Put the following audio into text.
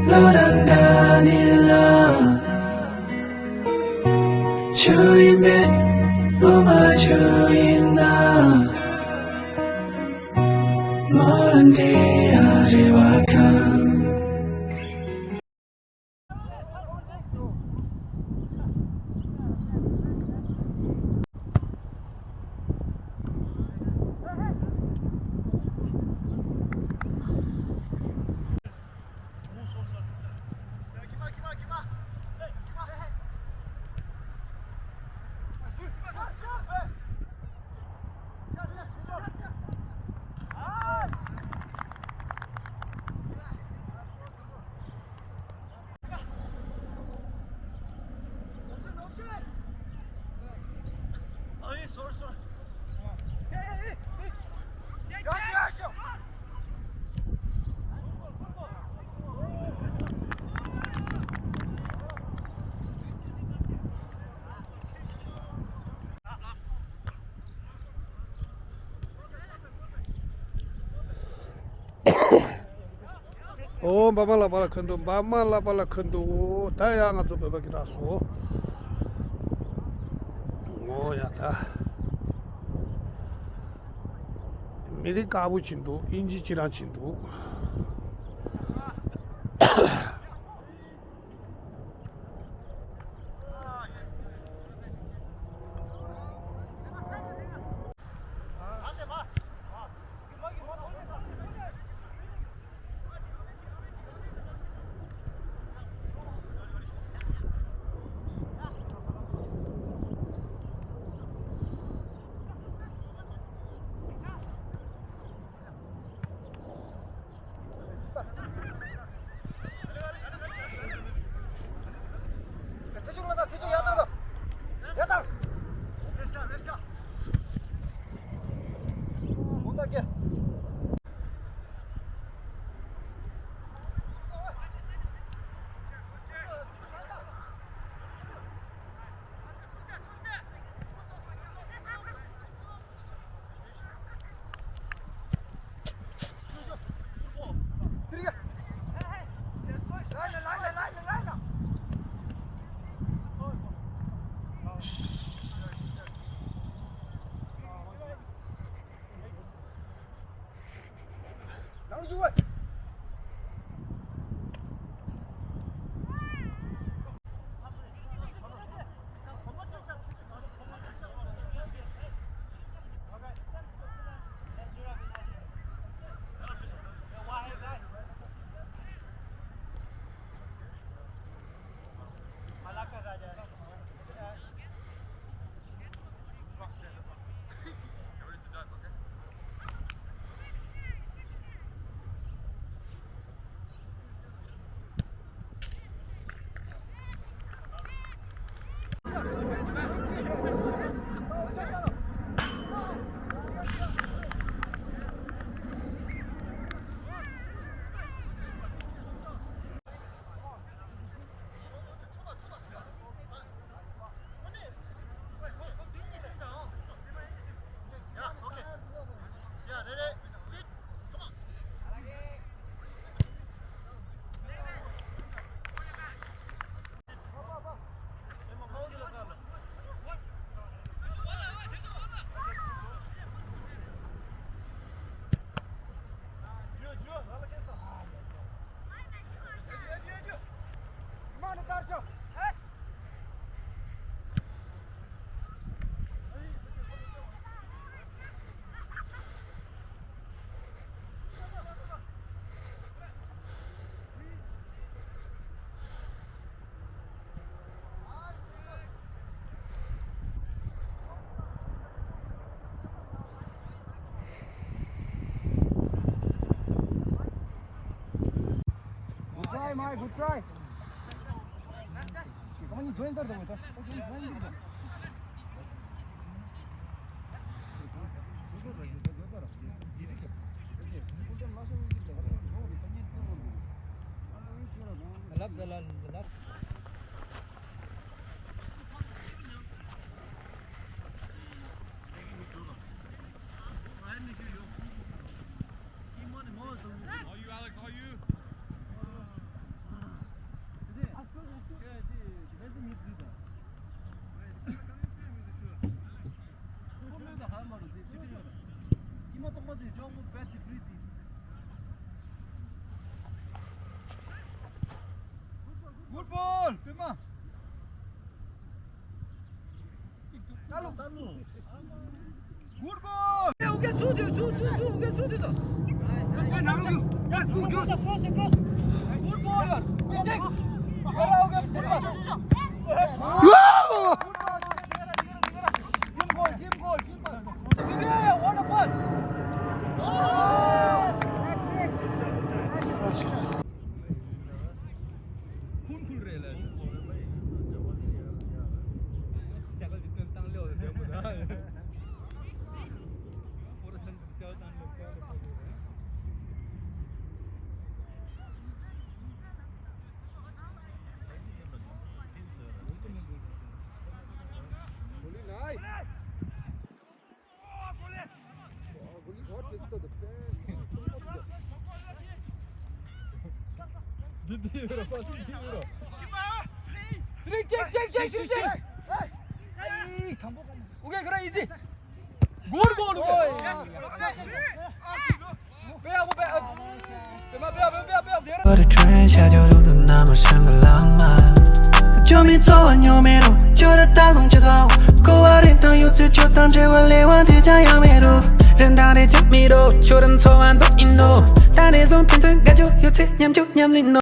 로랑다닐라 주인 뱃 오마 주인나 모른 디아리와 칸 Oh, mama la bala kendo, mama la bala kendo, daya nga zo beba kiraso. Oh, ya ta. Miri kabu chindu, inji chiran chindu. Mike, good try. 가만히 조인 살도 못해. 조인 살도. Are you, Alex? Are you? goal, 对吗？Good goal. 오케이, 오케이, 다. 야, 나가고. 야, 굿. Good ball, यार. check. करा हो गया, Team goal. सीधे, what a pass. खून खुल रहे हैं शक्ल जितने तान ले होते हैं मुझे पूरा दिन क्या तान लो क्या check. 오케이, 그래 이지. 골. 빼하고 빼. 빼. 我的春夏秋冬都那么深刻浪漫。就没昨晚有没路，就得打从街头。狗娃的当有次就当这我来往的家要没路。人大的家没路，就等昨晚都引路。大的从变成感觉有次念就念里弄。